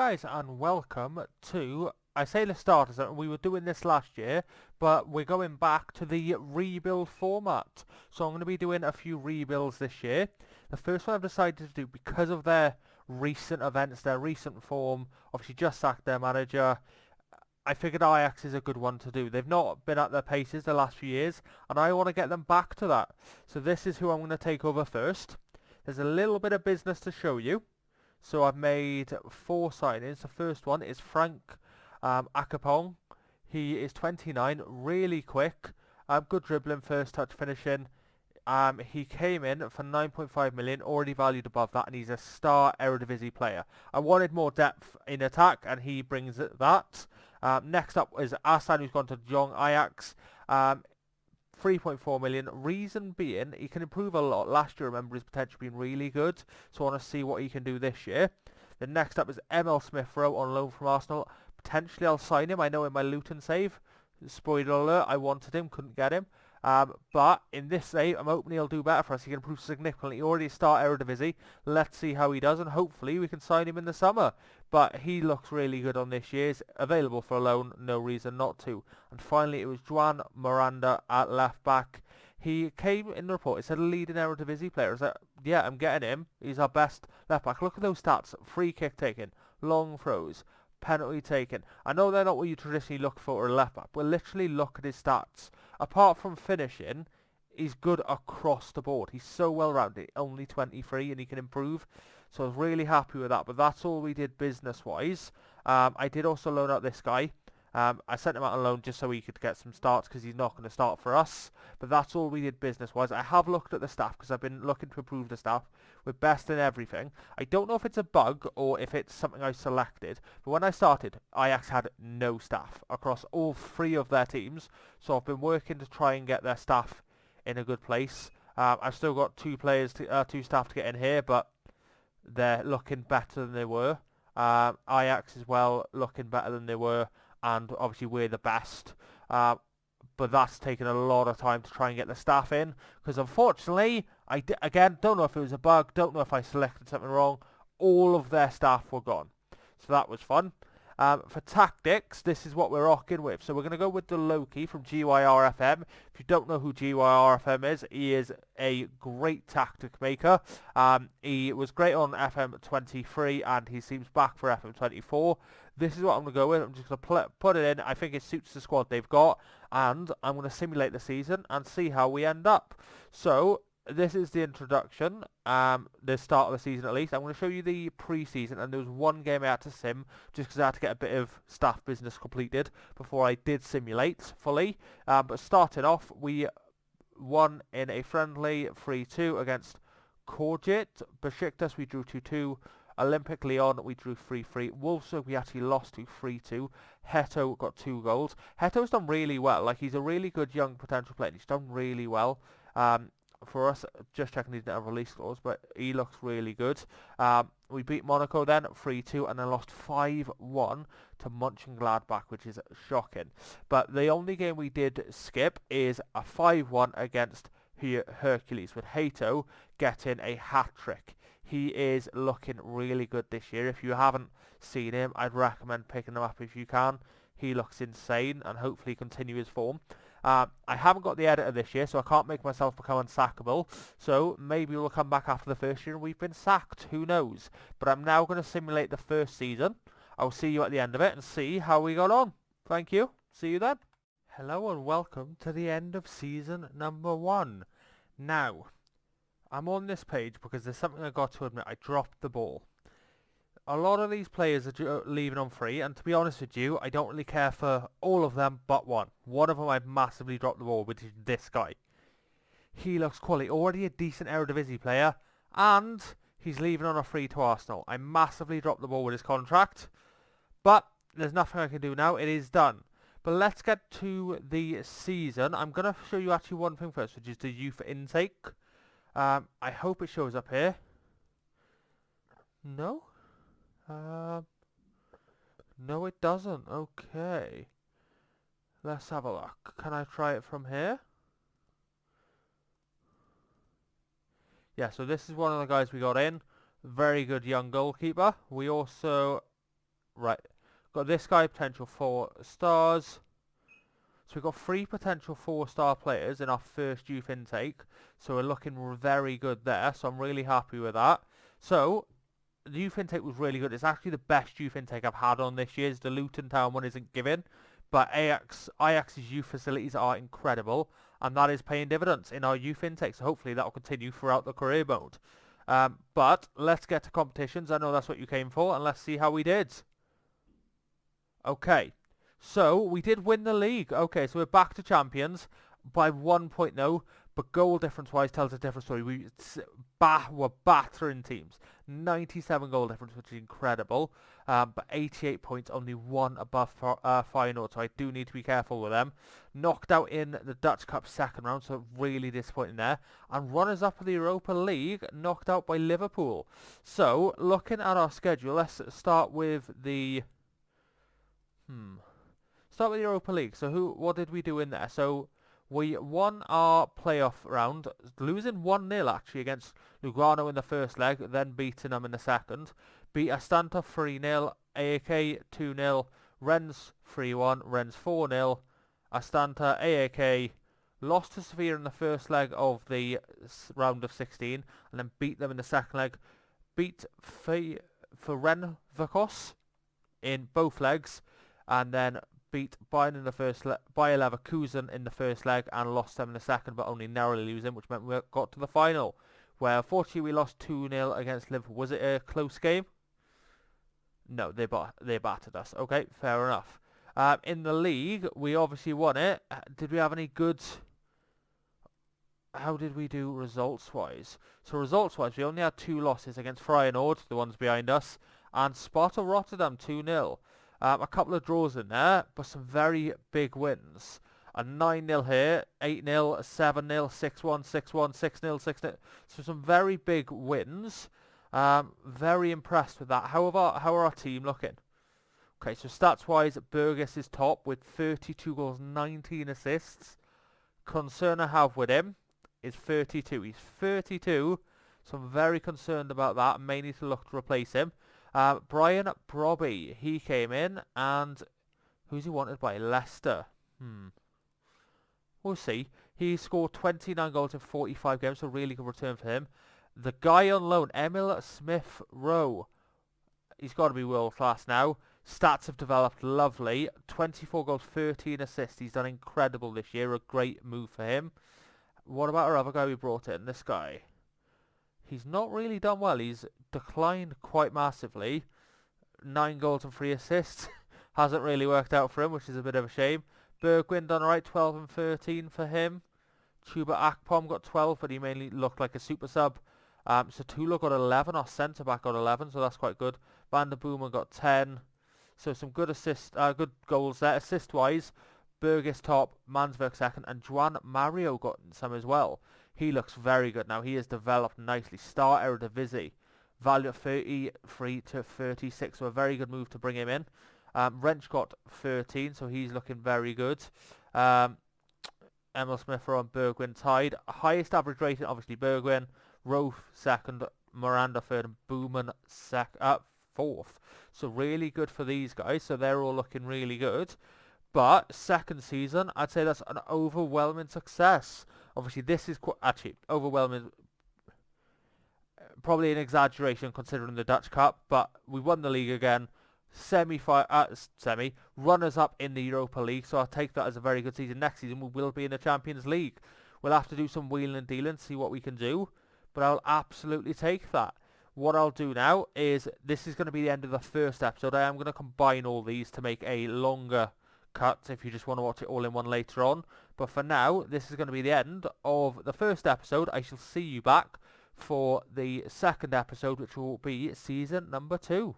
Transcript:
guys, and welcome to, I say the starters, we were doing this last year, but we're going back to the rebuild format. So I'm going to be doing a few rebuilds this year. The first one I've decided to do, because of their recent events, their recent form, obviously just sacked their manager, I figured Ajax is a good one to do. They've not been at their paces the last few years, and I want to get them back to that. So this is who I'm going to take over first. There's a little bit of business to show you. So I've made 4 signings. The first one is Frank Akapong. He is 29, really quick, good dribbling, first touch finishing. He came in for 9.5 million, already valued above that, and he's a star Eredivisie player. I wanted more depth in attack, and he brings that. Next up is Asan, who's gone to Jong Ajax. 3.4 million. Reason being, he can improve a lot. Last year, remember, his potential being really good, so I want to see what he can do this year. Then next up is ML Smith-Rowe on loan from Arsenal. Potentially, I'll sign him. I know in my Luton save, spoiler alert, I wanted him, couldn't get him. But in this save, I'm hoping he'll do better for us. He can improve significantly. He already started Eredivisie. Let's see how he does, and hopefully we can sign him in the summer. But he looks really good on this year's. Available for a loan, no reason not to. And finally, it was Juan Miranda at left back. He came in the report. It said leading Eredivisie player. I was like, yeah, I'm getting him. He's our best left back. Look at those stats. Free kick taken, long throws, penalty taken. I know they're not what you traditionally look for a left back, but literally look at his stats. Apart from finishing, he's good across the board. He's so well rounded. Only 23 and he can improve. So I was really happy with that. But that's all we did business-wise. I did also loan out this guy. I sent him out on loan just so he could get some starts because he's not going to start for us. But that's all we did business-wise. I have looked at the staff because I've been looking to improve the staff. We're best in everything. I don't know if it's a bug or if it's something I selected. But when I started, Ajax had no staff across all 3 of their teams. So I've been working to try and get their staff in a good place. I've still got 2 staff to get in here, but they're looking better than they were. Ajax as well looking better than they were. And obviously we're the best, but that's taken a lot of time to try and get the staff in, because unfortunately, again, don't know if it was a bug, don't know if I selected something wrong, all of their staff were gone, so that was fun. For tactics, this is what we're rocking with, so we're going to go with the Loki from GYRFM. If you don't know who GYRFM is, he is a great tactic maker. He was great on FM23, and he seems back for FM24. This is what I'm going to go with. I'm just going to put it in. I think it suits the squad they've got. And I'm going to simulate the season and see how we end up. So, this is the introduction. The start of the season at least. I'm going to show you the pre-season. And there was one game I had to sim. Just because I had to get a bit of staff business completed before I did simulate fully. But starting off, we won in a friendly 3-2 against Korjit. Besiktas, we drew 2-2. Olympic Lyon, we drew 3-3. Wolfsburg, we actually lost to 3-2. Heto got 2 goals. Heto's done really well. Like, he's a really good young potential player. He's done really well. For us, just checking he didn't have release scores, but he looks really good. We beat Monaco then 3-2 and then lost 5-1 to Mönchengladbach, which is shocking. But the only game we did skip is a 5-1 against Hercules, with Heto getting a hat-trick. He is looking really good this year. If you haven't seen him, I'd recommend picking him up if you can. He looks insane and hopefully continue his form. I haven't got the editor this year, so I can't make myself become unsackable. So maybe we'll come back after the first year and we've been sacked. Who knows? But I'm now going to simulate the first season. I'll see you at the end of it and see how we got on. Thank you. See you then. Hello and welcome to the end of season number 1. Now, I'm on this page because there's something I got to admit. I dropped the ball. A lot of these players are leaving on free, and to be honest with you, I don't really care for all of them but one. One of them I've massively dropped the ball, which is this guy. He looks quality. Already a decent Eredivisie player, and he's leaving on a free to Arsenal. I massively dropped the ball with his contract, but there's nothing I can do now. It is done. But let's get to the season. I'm going to show you actually one thing first, which is the youth intake. I hope it shows up here. No? No, it doesn't. Okay. Let's have a look. Can I try it from here? Yeah, so this is one of the guys we got in. Very good young goalkeeper. We also Right. Got this guy, potential 4 stars. So we've got 3 potential 4-star players in our first youth intake. So we're looking very good there. So I'm really happy with that. So the youth intake was really good. It's actually the best youth intake I've had on this year's. The Luton Town one isn't given. But Ajax's youth facilities are incredible. And that is paying dividends in our youth intake. So hopefully that will continue throughout the career mode. But let's get to competitions. I know that's what you came for. And let's see how we did. Okay. So, we did win the league. Okay, so we're back to champions by 1 point now, but goal difference-wise tells a different story. We're battering teams. 97 goal difference, which is incredible, but 88 points, only 1 above Feyenoord, so I do need to be careful with them. Knocked out in the Dutch Cup second round, so really disappointing there. And runners-up of the Europa League, knocked out by Liverpool. So, looking at our schedule, let's start with the... Start with the Europa League. So what did we do in there? So we won our playoff round, losing 1-0 actually against Lugano in the first leg, then beating them in the second. Beat Astanta 3-0, AAK 2-0, Rennes 3-1, Rennes 4-0, Astanta, AAK, lost to Sevilla in the first leg of the round of 16, and then beat them in the second leg. Beat Ferencváros in both legs, and then beat Bayern in the first Bayer Leverkusen in the first leg and lost them in the second, but only narrowly losing, which meant we got to the final, where unfortunately we lost 2-0 against Liverpool. Was it a close game? No, they battered us. Okay, fair enough. In the league, we obviously won it. Did we have any good... How did we do results-wise? So results-wise, we only had 2 losses against Feyenoord, the ones behind us, and Sparta Rotterdam 2-0. A couple of draws in there, but some very big wins. A 9-0 here, 8-0, 7-0, 6-1, 6-1, 6-0, 6-0. So some very big wins. Very impressed with that. How are our team looking? Okay, so stats-wise, Burgess is top with 32 goals, 19 assists. Concern I have with him is 32. He's 32, so I'm very concerned about that. May need to look to replace him. Brian Brobby, he came in, and who's he wanted by? Leicester. We'll see. He scored 29 goals in 45 games, so really good return for him. The guy on loan, Emil Smith-Rowe, he's got to be world class now. Stats have developed lovely. 24 goals, 13 assists. He's done incredible this year. A great move for him. What about our other guy we brought in? This guy. He's not really done well. He's declined quite massively. 9 goals and 3 assists. Hasn't really worked out for him, which is a bit of a shame. Bergwijn done alright, 12 and 13 for him. Chuba Akpom got 12, but he mainly looked like a super sub. Satula got 11, our centre-back got 11, so that's quite good. Van der Boomen got 10. So some good good goals there. Assist-wise, Burgess top, Mansberg second, and Juan Mario got some as well. He looks very good now. He has developed nicely. Star Eredivisie. Value at 33 to 36, so a very good move to bring him in. Wrench got 13, so he's looking very good. Emil Smith-Rowe and Bergwijn tied. Highest average rating, obviously Bergwijn. Rowe second, Miranda third, and Boomen fourth. So really good for these guys. So they're all looking really good. But second season, I'd say that's an overwhelming success. Obviously, this is actually overwhelming. Probably an exaggeration considering the Dutch Cup, but we won the league again. Runners up in the Europa League, so I'll take that as a very good season. Next season we will be in the Champions League. We'll have to do some wheeling and dealing, see what we can do, but I'll absolutely take that. What I'll do now is, this is going to be the end of the first episode. I am going to combine all these to make a longer cut if you just want to watch it all in one later on. But for now, this is going to be the end of the first episode. I shall see you back for the second episode, which will be season number 2.